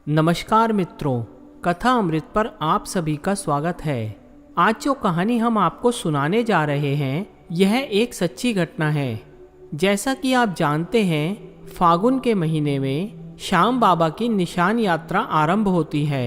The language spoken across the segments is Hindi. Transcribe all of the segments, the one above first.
नमस्कार मित्रों, कथा अमृत पर आप सभी का स्वागत है। आज जो कहानी हम आपको सुनाने जा रहे हैं यह एक सच्ची घटना है। जैसा कि आप जानते हैं, फागुन के महीने में श्याम बाबा की निशान यात्रा आरंभ होती है।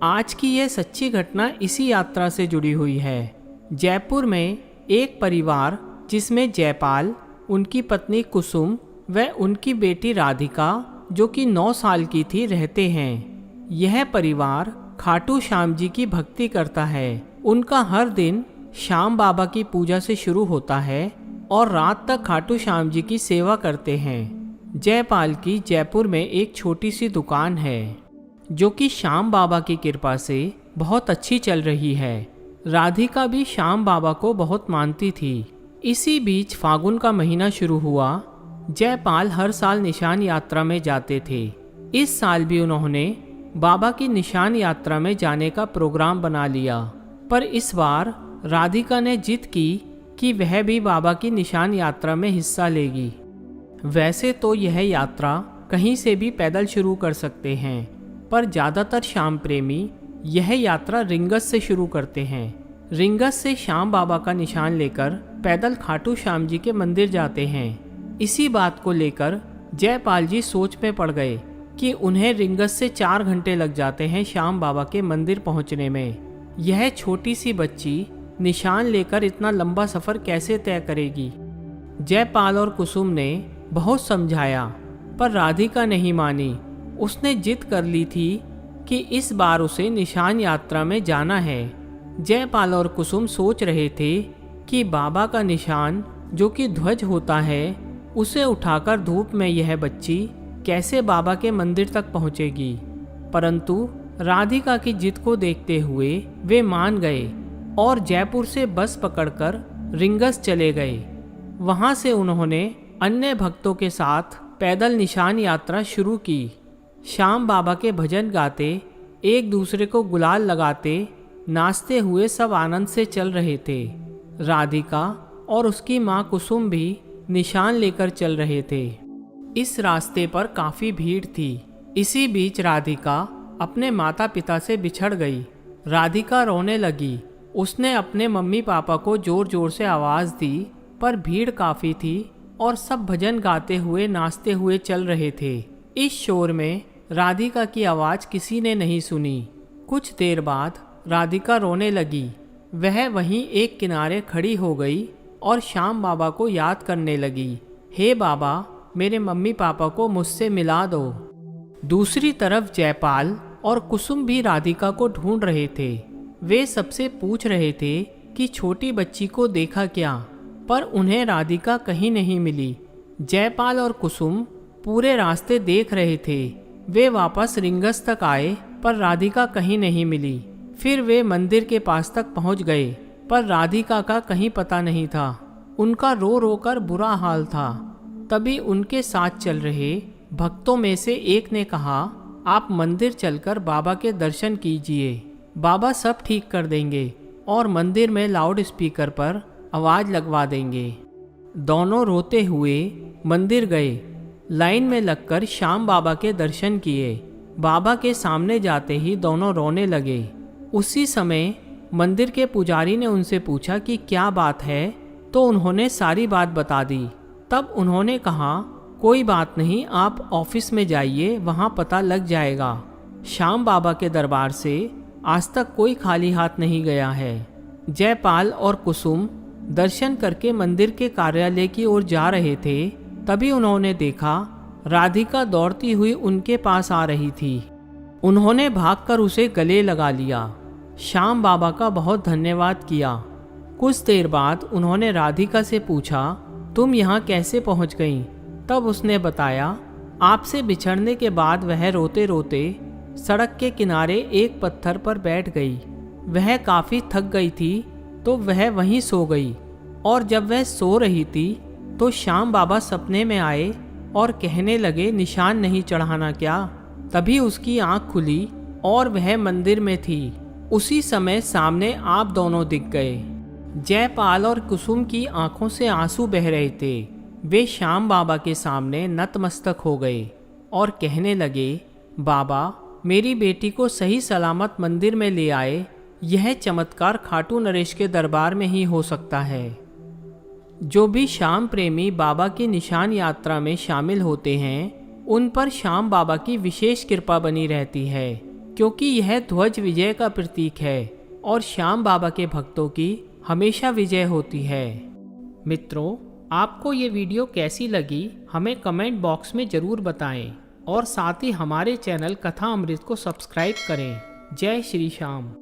आज की यह सच्ची घटना इसी यात्रा से जुड़ी हुई है। जयपुर में एक परिवार जिसमें जयपाल, उनकी पत्नी कुसुम व उनकी बेटी राधिका जो कि 9 साल की थी रहते हैं। यह परिवार खाटू श्याम जी की भक्ति करता है। उनका हर दिन श्याम बाबा की पूजा से शुरू होता है और रात तक खाटू श्याम जी की सेवा करते हैं। जयपाल की जयपुर में एक छोटी सी दुकान है जो कि श्याम बाबा की कृपा से बहुत अच्छी चल रही है। राधिका भी श्याम बाबा को बहुत मानती थी। इसी बीच फागुन का महीना शुरू हुआ। जयपाल हर साल निशान यात्रा में जाते थे। इस साल भी उन्होंने बाबा की निशान यात्रा में जाने का प्रोग्राम बना लिया, पर इस बार राधिका ने जिद की कि वह भी बाबा की निशान यात्रा में हिस्सा लेगी। वैसे तो यह यात्रा कहीं से भी पैदल शुरू कर सकते हैं, पर ज़्यादातर श्याम प्रेमी यह यात्रा रिंगस से शुरू करते हैं। रिंगस से श्याम बाबा का निशान लेकर पैदल खाटू श्याम जी के मंदिर जाते हैं। इसी बात को लेकर जयपाल जी सोच में पड़ गए कि उन्हें रिंगस से 4 घंटे लग जाते हैं श्याम बाबा के मंदिर पहुंचने में। यह छोटी सी बच्ची निशान लेकर इतना लंबा सफ़र कैसे तय करेगी। जयपाल और कुसुम ने बहुत समझाया, पर राधिका नहीं मानी। उसने जिद कर ली थी कि इस बार उसे निशान यात्रा में जाना है। जयपाल और कुसुम सोच रहे थे कि बाबा का निशान जो कि ध्वज होता है, उसे उठाकर धूप में यह बच्ची कैसे बाबा के मंदिर तक पहुंचेगी। परंतु राधिका की जिद को देखते हुए वे मान गए और जयपुर से बस पकड़कर रिंगस चले गए। वहां से उन्होंने अन्य भक्तों के साथ पैदल निशान यात्रा शुरू की। श्याम बाबा के भजन गाते, एक दूसरे को गुलाल लगाते, नाचते हुए सब आनंद से चल रहे थे। राधिका और उसकी माँ कुसुम भी निशान लेकर चल रहे थे। इस रास्ते पर काफ़ी भीड़ थी। इसी बीच राधिका अपने माता पिता से बिछड़ गई। राधिका रोने लगी। उसने अपने मम्मी पापा को जोर जोर से आवाज़ दी, पर भीड़ काफ़ी थी और सब भजन गाते हुए नाचते हुए चल रहे थे। इस शोर में राधिका की आवाज़ किसी ने नहीं सुनी। कुछ देर बाद राधिका रोने लगी। वह वहीं एक किनारे खड़ी हो गई और श्याम बाबा को याद करने लगी। हे बाबा, मेरे मम्मी पापा को मुझसे मिला दो। दूसरी तरफ जयपाल और कुसुम भी राधिका को ढूंढ रहे थे। वे सबसे पूछ रहे थे कि छोटी बच्ची को देखा क्या, पर उन्हें राधिका कहीं नहीं मिली। जयपाल और कुसुम पूरे रास्ते देख रहे थे। वे वापस रिंगस तक आए, पर राधिका कहीं नहीं मिली। फिर वे मंदिर के पास तक पहुंच गए, पर राधिका का कहीं पता नहीं था। उनका रो रो कर बुरा हाल था। तभी उनके साथ चल रहे भक्तों में से एक ने कहा, आप मंदिर चलकर बाबा के दर्शन कीजिए। बाबा सब ठीक कर देंगे और मंदिर में लाउड स्पीकर पर आवाज़ लगवा देंगे। दोनों रोते हुए मंदिर गए। लाइन में लगकर श्याम बाबा के दर्शन किए। बाबा के सामने जाते ही दोनों रोने लगे। उसी समय मंदिर के पुजारी ने उनसे पूछा कि क्या बात है, तो उन्होंने सारी बात बता दी। तब उन्होंने कहा, कोई बात नहीं, आप ऑफिस में जाइए, वहाँ पता लग जाएगा। श्याम बाबा के दरबार से आज तक कोई खाली हाथ नहीं गया है। जयपाल और कुसुम दर्शन करके मंदिर के कार्यालय की ओर जा रहे थे। तभी उन्होंने देखा राधिका दौड़ती हुई उनके पास आ रही थी। उन्होंने भागकर उसे गले लगा लिया। श्याम बाबा का बहुत धन्यवाद किया। कुछ देर बाद उन्होंने राधिका से पूछा, तुम यहाँ कैसे पहुँच गईं? तब उसने बताया, आपसे बिछड़ने के बाद वह रोते रोते सड़क के किनारे एक पत्थर पर बैठ गई। वह काफ़ी थक गई थी तो वह वहीं सो गई, और जब वह सो रही थी तो श्याम बाबा सपने में आए और कहने लगे, निशान नहीं चढ़ाना क्या? तभी उसकी आँख खुली और वह मंदिर में थी। उसी समय सामने आप दोनों दिख गए। जयपाल और कुसुम की आंखों से आंसू बह रहे थे। वे श्याम बाबा के सामने नतमस्तक हो गए और कहने लगे, बाबा, मेरी बेटी को सही सलामत मंदिर में ले आए, यह चमत्कार खाटू नरेश के दरबार में ही हो सकता है। जो भी श्याम प्रेमी बाबा की निशान यात्रा में शामिल होते हैं, उन पर श्याम बाबा की विशेष कृपा बनी रहती है, क्योंकि यह ध्वज विजय का प्रतीक है और श्याम बाबा के भक्तों की हमेशा विजय होती है। मित्रों, आपको ये वीडियो कैसी लगी हमें कमेंट बॉक्स में ज़रूर बताएं और साथ ही हमारे चैनल कथा अमृत को सब्सक्राइब करें। जय श्री श्याम।